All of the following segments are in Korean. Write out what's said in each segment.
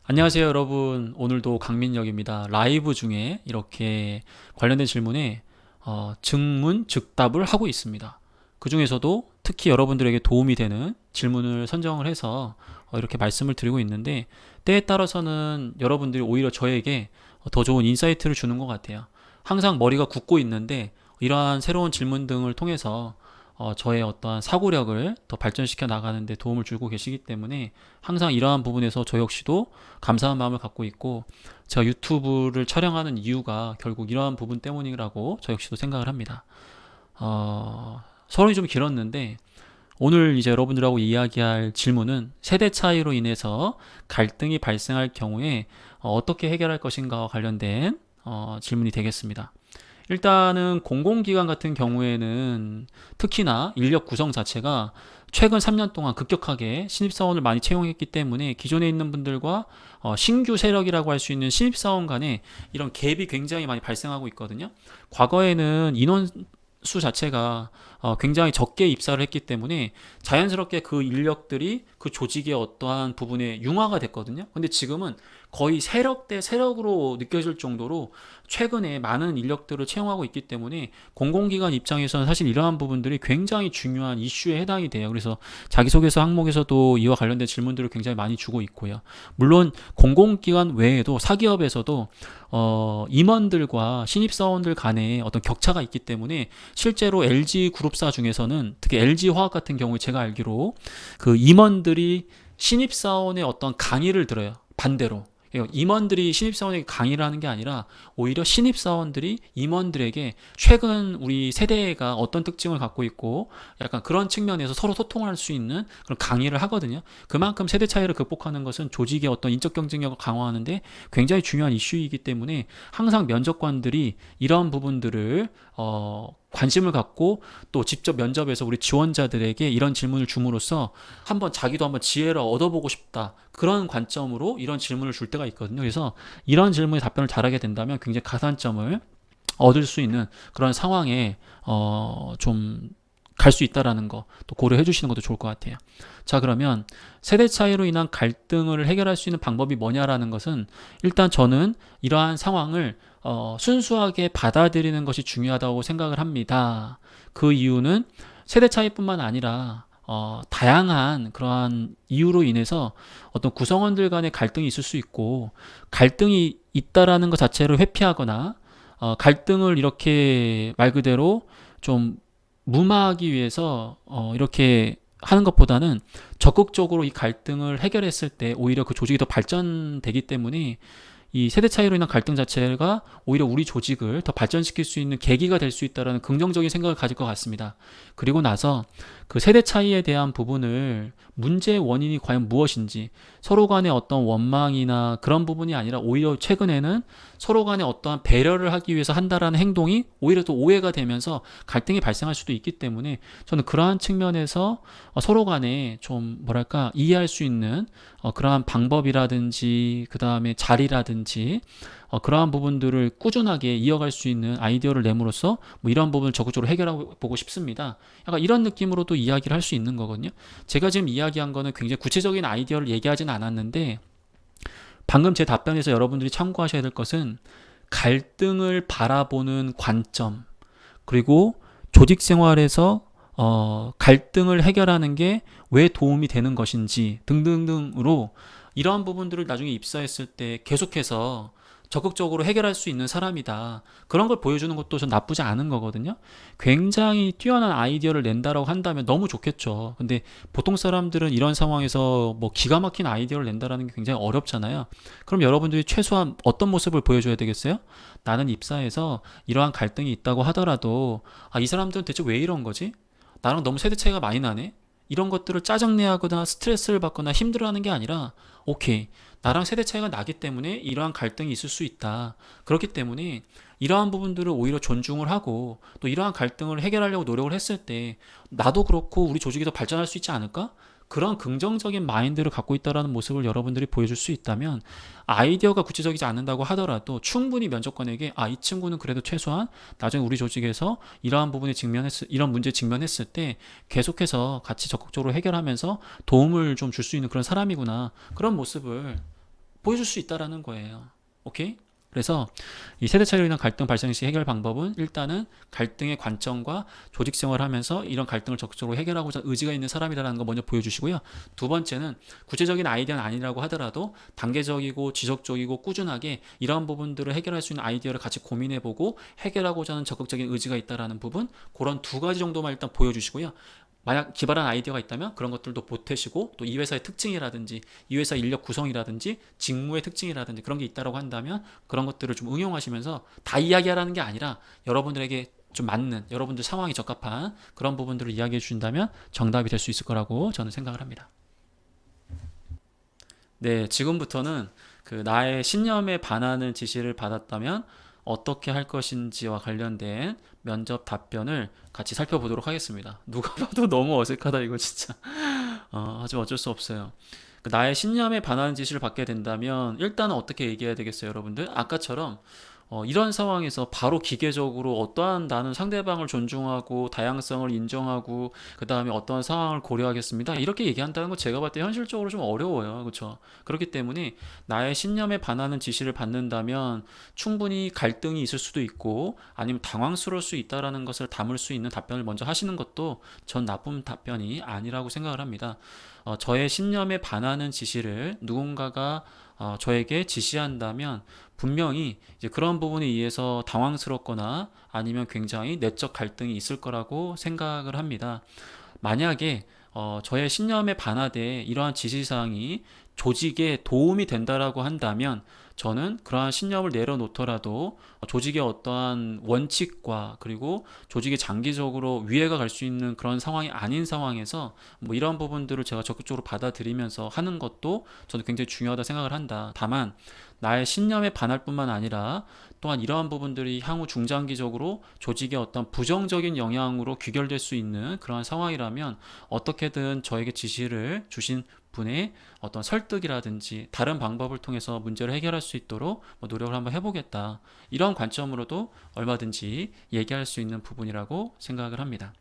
안녕하세요, 여러분. 오늘도 강민혁입니다. 라이브 중에 이렇게 관련된 질문에 증문, 즉답을 하고 있습니다. 그 중에서도 특히 여러분들에게 도움이 되는 질문을 선정을 해서 이렇게 말씀을 드리고 있는데, 때에 따라서는 여러분들이 오히려 저에게 더 좋은 인사이트를 주는 것 같아요. 항상 머리가 굳고 있는데 이러한 새로운 질문 등을 통해서 저의 어떠한 사고력을 더 발전시켜 나가는 데 도움을 주고 계시기 때문에 항상 이러한 부분에서 저 역시도 감사한 마음을 갖고 있고, 제가 유튜브를 촬영하는 이유가 결국 이러한 부분 때문이라고 저 역시도 생각을 합니다. 서론이 좀 길었는데, 오늘 이제 여러분들하고 이야기할 질문은 세대 차이로 인해서 갈등이 발생할 경우에 어떻게 해결할 것인가와 관련된 질문이 되겠습니다. 일단은 공공기관 같은 경우에는 특히나 인력 구성 자체가 최근 3년 동안 급격하게 신입사원을 많이 채용했기 때문에 기존에 있는 분들과 신규 세력이라고 할 수 있는 신입사원 간에 이런 갭이 굉장히 많이 발생하고 있거든요. 과거에는 인원수 자체가 굉장히 적게 입사를 했기 때문에 자연스럽게 그 인력들이 그 조직의 어떠한 부분에 융화가 됐거든요. 근데 지금은 거의 세력 대 세력으로 느껴질 정도로 최근에 많은 인력들을 채용하고 있기 때문에 공공기관 입장에서는 사실 이러한 부분들이 굉장히 중요한 이슈에 해당이 돼요. 그래서 자기소개서 항목에서도 이와 관련된 질문들을 굉장히 많이 주고 있고요. 물론 공공기관 외에도 사기업에서도 임원들과 신입사원들 간에 어떤 격차가 있기 때문에 실제로 LG 그룹사 중에서는 특히 LG화학 같은 경우에 제가 알기로 그 임원들이 신입사원의 어떤 강의를 들어요. 반대로. 임원들이 신입사원에게 강의를 하는 게 아니라 오히려 신입사원들이 임원들에게 최근 우리 세대가 어떤 특징을 갖고 있고 약간 그런 측면에서 서로 소통할 수 있는 그런 강의를 하거든요. 그만큼 세대 차이를 극복하는 것은 조직의 어떤 인적 경쟁력을 강화하는데 굉장히 중요한 이슈이기 때문에 항상 면접관들이 이런 부분들을 관심을 갖고 또 직접 면접에서 우리 지원자들에게 이런 질문을 줌으로써 한번 자기도 한번 지혜를 얻어보고 싶다, 그런 관점으로 이런 질문을 줄 때가 있거든요. 그래서 이런 질문에 답변을 잘하게 된다면 굉장히 가산점을 얻을 수 있는 그런 상황에 좀 갈 수 있다라는 거 또 고려해 주시는 것도 좋을 것 같아요. 자, 그러면 세대 차이로 인한 갈등을 해결할 수 있는 방법이 뭐냐라는 것은, 일단 저는 이러한 상황을 순수하게 받아들이는 것이 중요하다고 생각을 합니다. 그 이유는 세대 차이뿐만 아니라 다양한 그러한 이유로 인해서 어떤 구성원들 간의 갈등이 있을 수 있고, 갈등이 있다라는 것 자체를 회피하거나 갈등을 이렇게 말 그대로 좀 무마하기 위해서 이렇게 하는 것보다는 적극적으로 이 갈등을 해결했을 때 오히려 그 조직이 더 발전되기 때문에 이 세대 차이로 인한 갈등 자체가 오히려 우리 조직을 더 발전시킬 수 있는 계기가 될 수 있다는 긍정적인 생각을 가질 것 같습니다. 그리고 나서 그 세대 차이에 대한 부분을, 문제의 원인이 과연 무엇인지, 서로 간의 어떤 원망이나 그런 부분이 아니라 오히려 최근에는 서로 간에 어떠한 배려를 하기 위해서 한다라는 행동이 오히려 또 오해가 되면서 갈등이 발생할 수도 있기 때문에 저는 그러한 측면에서 서로 간에 좀 뭐랄까 이해할 수 있는 그러한 방법이라든지 그 다음에 자리라든지 그러한 부분들을 꾸준하게 이어갈 수 있는 아이디어를 내므로써 뭐 이러한 부분을 적극적으로 해결해 보고 싶습니다. 약간 이런 느낌으로도 이야기를 할 수 있는 거거든요. 제가 지금 이야기한 거는 굉장히 구체적인 아이디어를 얘기하진 않았는데, 방금 제 답변에서 여러분들이 참고하셔야 될 것은 갈등을 바라보는 관점, 그리고 조직 생활에서 갈등을 해결하는 게 왜 도움이 되는 것인지 등등등으로 이러한 부분들을 나중에 입사했을 때 계속해서 적극적으로 해결할 수 있는 사람이다, 그런 걸 보여주는 것도 전 나쁘지 않은 거거든요. 굉장히 뛰어난 아이디어를 낸다라고 한다면 너무 좋겠죠. 근데 보통 사람들은 이런 상황에서 뭐 기가 막힌 아이디어를 낸다라는 게 굉장히 어렵잖아요. 그럼 여러분들이 최소한 어떤 모습을 보여줘야 되겠어요? 나는 입사해서 이러한 갈등이 있다고 하더라도 이 사람들은 대체 왜 이런 거지? 나랑 너무 세대 차이가 많이 나네? 이런 것들을 짜증내거나 스트레스를 받거나 힘들어하는 게 아니라, 오케이, 나랑 세대 차이가 나기 때문에 이러한 갈등이 있을 수 있다, 그렇기 때문에 이러한 부분들을 오히려 존중을 하고 또 이러한 갈등을 해결하려고 노력을 했을 때 나도 그렇고 우리 조직이 더 발전할 수 있지 않을까? 그런 긍정적인 마인드를 갖고 있다는 모습을 여러분들이 보여줄 수 있다면, 아이디어가 구체적이지 않는다고 하더라도 충분히 면접관에게 이 친구는 그래도 최소한 나중에 우리 조직에서 이런 문제에 직면했을 때 계속해서 같이 적극적으로 해결하면서 도움을 좀 줄 수 있는 그런 사람이구나, 그런 모습을 보여줄 수 있다라는 거예요. 오케이? 그래서 이 세대 차이로 인한 갈등 발생 시 해결 방법은 일단은 갈등의 관점과 조직 생활을 하면서 이런 갈등을 적극적으로 해결하고자 의지가 있는 사람이라는 거 먼저 보여주시고요. 두 번째는 구체적인 아이디어는 아니라고 하더라도 단계적이고 지속적이고 꾸준하게 이러한 부분들을 해결할 수 있는 아이디어를 같이 고민해보고 해결하고자 하는 적극적인 의지가 있다라는 부분, 그런 두 가지 정도만 일단 보여주시고요. 만약 기발한 아이디어가 있다면 그런 것들도 보태시고, 또 이 회사의 특징이라든지 이 회사 인력 구성이라든지 직무의 특징이라든지 그런 게 있다고 한다면 그런 것들을 좀 응용하시면서, 다 이야기하라는 게 아니라 여러분들에게 좀 맞는, 여러분들 상황이 적합한 그런 부분들을 이야기해 주신다면 정답이 될 수 있을 거라고 저는 생각을 합니다. 네, 지금부터는 그 나의 신념에 반하는 지시를 받았다면 어떻게 할 것인지와 관련된 면접 답변을 같이 살펴보도록 하겠습니다. 누가 봐도 너무 어색하다 이거 진짜. 하지만 어쩔 수 없어요. 나의 신념에 반하는 지시를 받게 된다면 일단은 어떻게 얘기해야 되겠어요, 여러분들? 아까처럼 이런 상황에서 바로 기계적으로 어떠한, 나는 상대방을 존중하고 다양성을 인정하고 그 다음에 어떠한 상황을 고려하겠습니다, 이렇게 얘기한다는 거 제가 봤을 때 현실적으로 좀 어려워요. 그렇죠? 그렇기 때문에 나의 신념에 반하는 지시를 받는다면 충분히 갈등이 있을 수도 있고 아니면 당황스러울 수 있다라는 것을 담을 수 있는 답변을 먼저 하시는 것도 전 나쁜 답변이 아니라고 생각을 합니다. 저의 신념에 반하는 지시를 누군가가 저에게 지시한다면 분명히 이제 그런 부분에 의해서 당황스럽거나 아니면 굉장히 내적 갈등이 있을 거라고 생각을 합니다. 만약에 저의 신념에 반하되 이러한 지시사항이 조직에 도움이 된다라고 한다면 저는 그러한 신념을 내려놓더라도 조직의 어떠한 원칙과 그리고 조직이 장기적으로 위해가 갈 수 있는 그런 상황이 아닌 상황에서 뭐 이런 부분들을 제가 적극적으로 받아들이면서 하는 것도 저는 굉장히 중요하다 생각을 한다. 다만 나의 신념에 반할 뿐만 아니라 또한 이러한 부분들이 향후 중장기적으로 조직의 어떤 부정적인 영향으로 귀결될 수 있는 그러한 상황이라면 어떻게든 저에게 지시를 주신 분의 어떤 설득이라든지 다른 방법을 통해서 문제를 해결할 수 있도록 노력을 한번 해보겠다, 이런 관점으로도 얼마든지 얘기할 수 있는 부분이라고 생각을 합니다.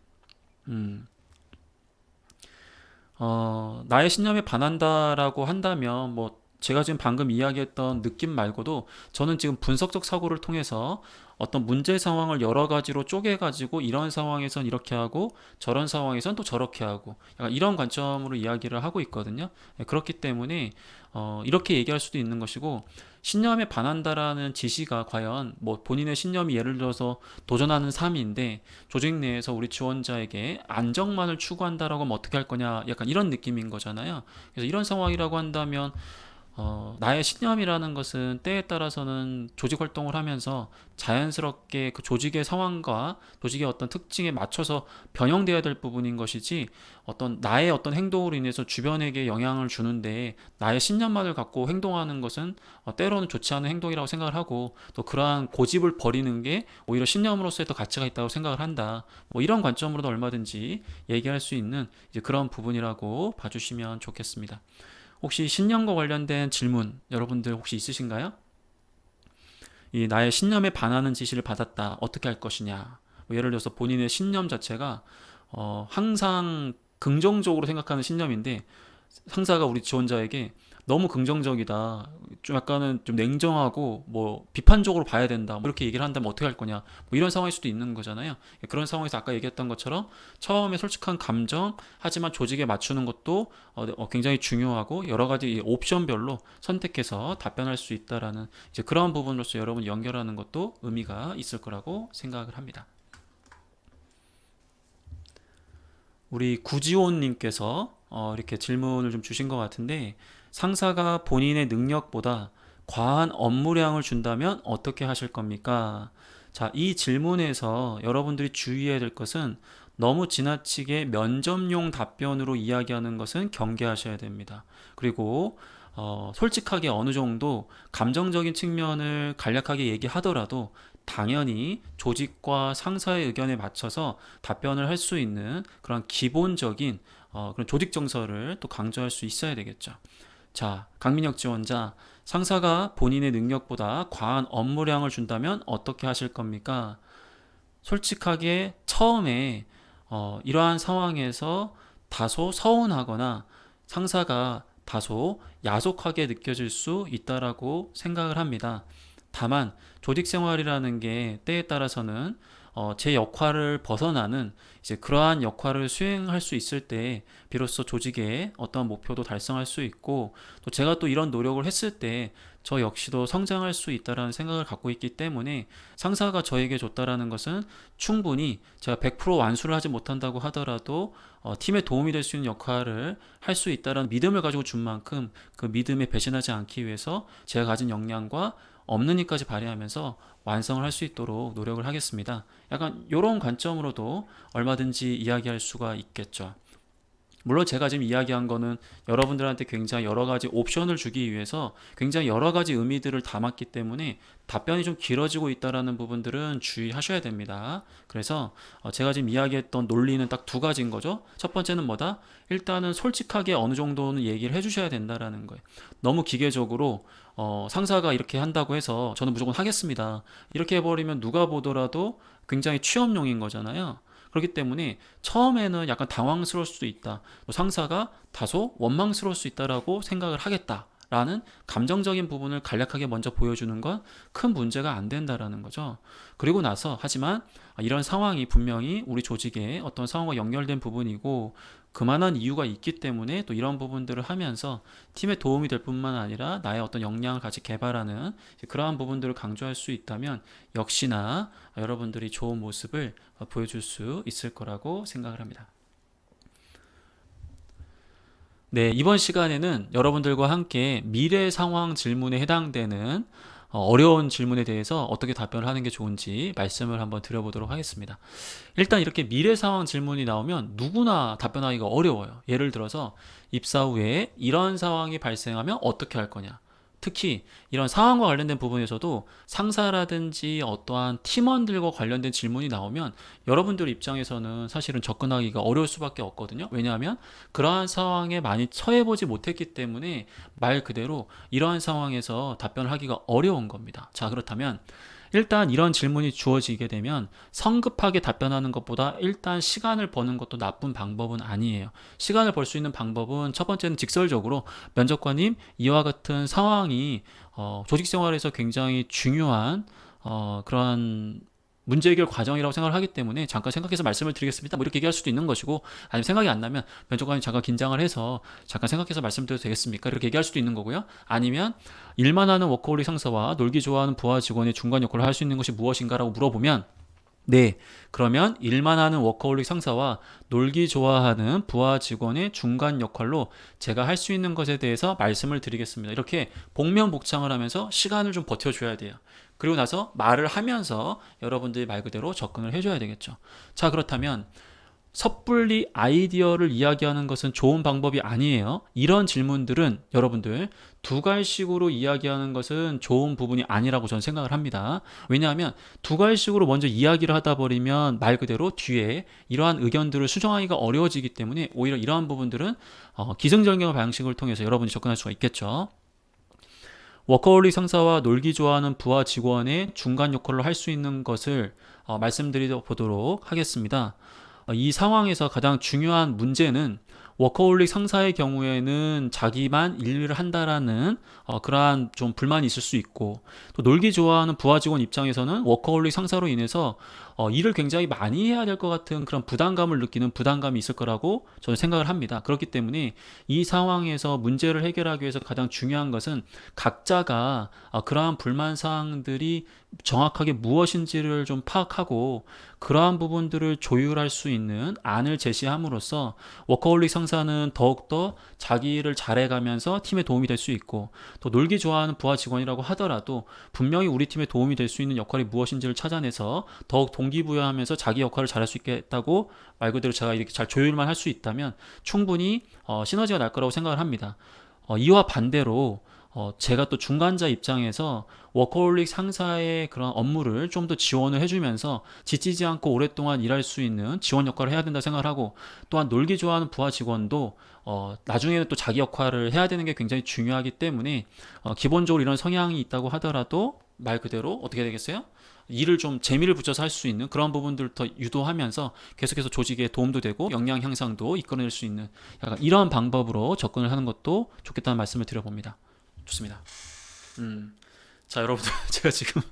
나의 신념에 반한다라고 한다면 뭐 제가 지금 방금 이야기했던 느낌 말고도 저는 지금 분석적 사고를 통해서 어떤 문제 상황을 여러 가지로 쪼개가지고 이런 상황에선 이렇게 하고 저런 상황에선 또 저렇게 하고 약간 이런 관점으로 이야기를 하고 있거든요. 네, 그렇기 때문에 이렇게 얘기할 수도 있는 것이고, 신념에 반한다라는 지시가 과연 뭐 본인의 신념이 예를 들어서 도전하는 삶인데 조직 내에서 우리 지원자에게 안정만을 추구한다라고 하면 어떻게 할 거냐, 약간 이런 느낌인 거잖아요. 그래서 이런 상황이라고 한다면 나의 신념이라는 것은 때에 따라서는 조직 활동을 하면서 자연스럽게 그 조직의 상황과 조직의 어떤 특징에 맞춰서 변형되어야 될 부분인 것이지, 어떤 나의 어떤 행동으로 인해서 주변에게 영향을 주는데 나의 신념만을 갖고 행동하는 것은 때로는 좋지 않은 행동이라고 생각을 하고, 또 그러한 고집을 버리는 게 오히려 신념으로서의 더 가치가 있다고 생각을 한다. 뭐 이런 관점으로도 얼마든지 얘기할 수 있는 이제 그런 부분이라고 봐주시면 좋겠습니다. 혹시 신념과 관련된 질문 여러분들 혹시 있으신가요? 이 나의 신념에 반하는 지시를 받았다, 어떻게 할 것이냐. 뭐 예를 들어서 본인의 신념 자체가 항상 긍정적으로 생각하는 신념인데 상사가 우리 지원자에게 너무 긍정적이다, 좀 약간은 좀 냉정하고 뭐 비판적으로 봐야 된다, 뭐 이렇게 얘기를 한다면 어떻게 할 거냐, 뭐 이런 상황일 수도 있는 거잖아요. 그런 상황에서 아까 얘기했던 것처럼 처음에 솔직한 감정, 하지만 조직에 맞추는 것도 굉장히 중요하고 여러 가지 옵션별로 선택해서 답변할 수 있다라는 이제 그런 부분으로서 여러분 연결하는 것도 의미가 있을 거라고 생각을 합니다. 우리 구지호님께서 이렇게 질문을 좀 주신 것 같은데, 상사가 본인의 능력보다 과한 업무량을 준다면 어떻게 하실 겁니까? 자, 이 질문에서 여러분들이 주의해야 될 것은 너무 지나치게 면접용 답변으로 이야기하는 것은 경계하셔야 됩니다. 그리고 솔직하게 어느 정도 감정적인 측면을 간략하게 얘기하더라도 당연히 조직과 상사의 의견에 맞춰서 답변을 할 수 있는 그런 기본적인 그런 조직 정서를 또 강조할 수 있어야 되겠죠. 자, 강민혁 지원자, 상사가 본인의 능력보다 과한 업무량을 준다면 어떻게 하실 겁니까? 솔직하게 처음에 이러한 상황에서 다소 서운하거나 상사가 다소 야속하게 느껴질 수 있다라고 생각을 합니다. 다만 조직 생활이라는 게 때에 따라서는 제 역할을 벗어나는 이제 그러한 역할을 수행할 수 있을 때 비로소 조직의 어떤 목표도 달성할 수 있고, 또 제가 또 이런 노력을 했을 때 저 역시도 성장할 수 있다라는 생각을 갖고 있기 때문에 상사가 저에게 줬다라는 것은 충분히 제가 100% 완수를 하지 못한다고 하더라도 팀에 도움이 될 수 있는 역할을 할 수 있다라는 믿음을 가지고 준 만큼 그 믿음에 배신하지 않기 위해서 제가 가진 역량과 없는 힘까지 발휘하면서 완성을 할 수 있도록 노력을 하겠습니다. 약간 이런 관점으로도 얼마든지 이야기할 수가 있겠죠. 물론 제가 지금 이야기한 거는 여러분들한테 굉장히 여러 가지 옵션을 주기 위해서 굉장히 여러 가지 의미들을 담았기 때문에 답변이 좀 길어지고 있다라는 부분들은 주의하셔야 됩니다. 그래서 제가 지금 이야기했던 논리는 딱 두 가지인 거죠. 첫 번째는 뭐다? 일단은 솔직하게 어느 정도는 얘기를 해주셔야 된다라는 거예요. 너무 기계적으로 상사가 이렇게 한다고 해서 저는 무조건 하겠습니다, 이렇게 해버리면 누가 보더라도 굉장히 취업용인 거잖아요. 그렇기 때문에 처음에는 약간 당황스러울 수도 있다, 또 상사가 다소 원망스러울 수 있다라고 생각을 하겠다라는 감정적인 부분을 간략하게 먼저 보여주는 건 큰 문제가 안 된다라는 거죠. 그리고 나서 하지만 이런 상황이 분명히 우리 조직의 어떤 상황과 연결된 부분이고 그만한 이유가 있기 때문에 또 이런 부분들을 하면서 팀에 도움이 될 뿐만 아니라 나의 어떤 역량을 같이 개발하는 그러한 부분들을 강조할 수 있다면 역시나 여러분들이 좋은 모습을 보여줄 수 있을 거라고 생각을 합니다. 네, 이번 시간에는 여러분들과 함께 미래 상황 질문에 해당되는 어려운 질문에 대해서 어떻게 답변을 하는 게 좋은지 말씀을 한번 드려보도록 하겠습니다. 일단 이렇게 미래 상황 질문이 나오면 누구나 답변하기가 어려워요. 예를 들어서 입사 후에 이런 상황이 발생하면 어떻게 할 거냐. 특히 이런 상황과 관련된 부분에서도 상사라든지 어떠한 팀원들과 관련된 질문이 나오면 여러분들 입장에서는 사실은 접근하기가 어려울 수밖에 없거든요. 왜냐하면 그러한 상황에 많이 처해보지 못했기 때문에 말 그대로 이러한 상황에서 답변을 하기가 어려운 겁니다. 자, 그렇다면 일단 이런 질문이 주어지게 되면 성급하게 답변하는 것보다 일단 시간을 버는 것도 나쁜 방법은 아니에요. 시간을 벌 수 있는 방법은 첫 번째는 직설적으로 면접관님, 이와 같은 상황이 조직 생활에서 굉장히 중요한 그러한 문제 해결 과정이라고 생각을 하기 때문에 잠깐 생각해서 말씀을 드리겠습니다, 뭐 이렇게 얘기할 수도 있는 것이고, 아니면 생각이 안 나면 면접관이 잠깐 긴장을 해서 잠깐 생각해서 말씀드려도 되겠습니까, 이렇게 얘기할 수도 있는 거고요. 아니면 일만 하는 워커홀릭 상사와 놀기 좋아하는 부하 직원의 중간 역할을 할 수 있는 것이 무엇인가라고 물어보면, 네, 그러면 일만 하는 워커홀릭 상사와 놀기 좋아하는 부하 직원의 중간 역할로 제가 할 수 있는 것에 대해서 말씀을 드리겠습니다, 이렇게 복면복창을 하면서 시간을 좀 버텨줘야 돼요. 그리고 나서 말을 하면서 여러분들이 말 그대로 접근을 해줘야 되겠죠. 자, 그렇다면 섣불리 아이디어를 이야기하는 것은 좋은 방법이 아니에요. 이런 질문들은 여러분들 두 갈식으로 이야기하는 것은 좋은 부분이 아니라고 저는 생각을 합니다. 왜냐하면 두 갈식으로 먼저 이야기를 하다 버리면 말 그대로 뒤에 이러한 의견들을 수정하기가 어려워지기 때문에 오히려 이러한 부분들은 기승전결 방식을 통해서 여러분이 접근할 수가 있겠죠. 워커홀릭 상사와 놀기 좋아하는 부하 직원의 중간 역할을 할 수 있는 것을 말씀드려 보도록 하겠습니다. 이 상황에서 가장 중요한 문제는 워커홀릭 상사의 경우에는 자기만 일을 한다라는 그러한 좀 불만이 있을 수 있고, 또 놀기 좋아하는 부하 직원 입장에서는 워커홀릭 상사로 인해서 일을 굉장히 많이 해야 될 것 같은 그런 부담감을 느끼는 부담감이 있을 거라고 저는 생각을 합니다. 그렇기 때문에 이 상황에서 문제를 해결하기 위해서 가장 중요한 것은 각자가 그러한 불만 사항들이 정확하게 무엇인지를 좀 파악하고 그러한 부분들을 조율할 수 있는 안을 제시함으로써 워커홀릭 상사는 더욱더 자기 일을 잘해가면서 팀에 도움이 될 수 있고, 또 놀기 좋아하는 부하 직원이라고 하더라도 분명히 우리 팀에 도움이 될 수 있는 역할이 무엇인지를 찾아내서 더욱 동기부여하면서 자기 역할을 잘할 수 있겠다고 말 그대로 제가 이렇게 잘 조율만 할 수 있다면 충분히 시너지가 날 거라고 생각을 합니다. 이와 반대로 제가 또 중간자 입장에서 워커홀릭 상사의 그런 업무를 좀 더 지원을 해주면서 지치지 않고 오랫동안 일할 수 있는 지원 역할을 해야 된다 생각을 하고, 또한 놀기 좋아하는 부하 직원도 나중에는 또 자기 역할을 해야 되는 게 굉장히 중요하기 때문에 기본적으로 이런 성향이 있다고 하더라도 말 그대로 어떻게 되겠어요? 일을 좀 재미를 붙여서 할 수 있는 그런 부분들을 더 유도하면서 계속해서 조직에 도움도 되고 역량 향상도 이끌어낼 수 있는 약간 이런 방법으로 접근을 하는 것도 좋겠다는 말씀을 드려봅니다. 좋습니다. 자, 여러분들 제가 지금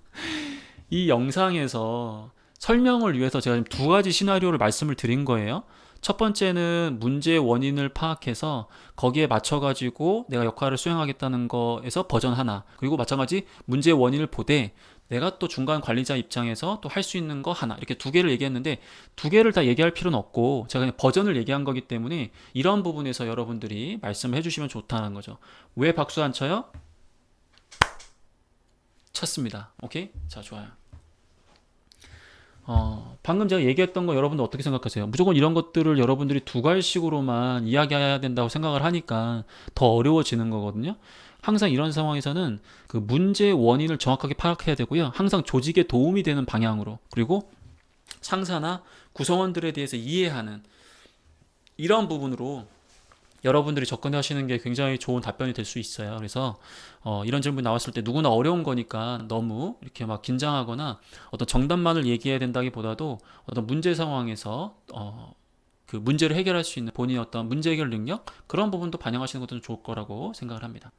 이 영상에서 설명을 위해서 제가 지금 두 가지 시나리오를 말씀을 드린 거예요. 첫 번째는 문제의 원인을 파악해서 거기에 맞춰가지고 내가 역할을 수행하겠다는 거에서 버전 하나, 그리고 마찬가지 문제의 원인을 보되 내가 또 중간 관리자 입장에서 또 할 수 있는 거 하나, 이렇게 두 개를 얘기했는데 두 개를 다 얘기할 필요는 없고 제가 그냥 버전을 얘기한 거기 때문에 이런 부분에서 여러분들이 말씀을 해주시면 좋다는 거죠. 왜 박수 안 쳐요? 쳤습니다. 오케이? 자, 좋아요. 방금 제가 얘기했던 거 여러분들 어떻게 생각하세요? 무조건 이런 것들을 여러분들이 두 갈식으로만 이야기해야 된다고 생각을 하니까 더 어려워지는 거거든요. 항상 이런 상황에서는 그 문제의 원인을 정확하게 파악해야 되고요. 항상 조직에 도움이 되는 방향으로, 그리고 상사나 구성원들에 대해서 이해하는 이런 부분으로 여러분들이 접근하시는 게 굉장히 좋은 답변이 될 수 있어요. 그래서 이런 질문 나왔을 때 누구나 어려운 거니까 너무 이렇게 막 긴장하거나 어떤 정답만을 얘기해야 된다기보다도 어떤 문제 상황에서 그 문제를 해결할 수 있는 본인의 어떤 문제 해결 능력, 그런 부분도 반영하시는 것도 좋을 거라고 생각을 합니다.